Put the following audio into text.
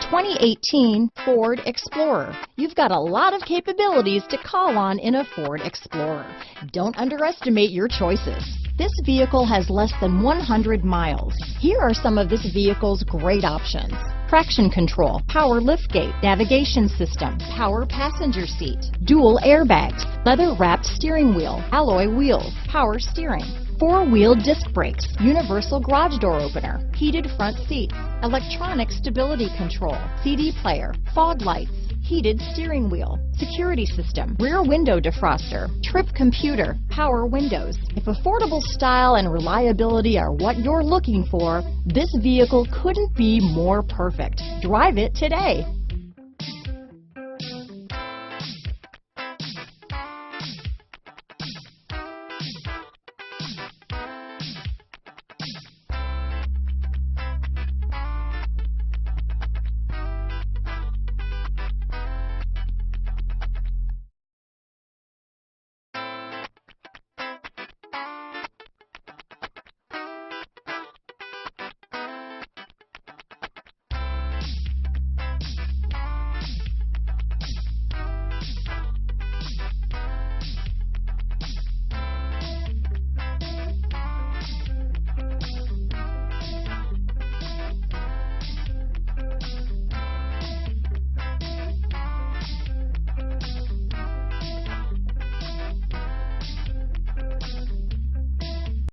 2018 Ford Explorer. You've got a lot of capabilities to call on in a Ford Explorer. Don't underestimate your choices. This vehicle has less than 100 miles. Here are some of this vehicle's great options: traction control, power liftgate, navigation system, power passenger seat, dual airbags, leather-wrapped steering wheel, alloy wheels, power steering, four-wheel disc brakes, universal garage door opener, heated front seats, electronic stability control, CD player, fog lights, heated steering wheel, security system, rear window defroster, trip computer, power windows. If affordable style and reliability are what you're looking for, this vehicle couldn't be more perfect. Drive it today.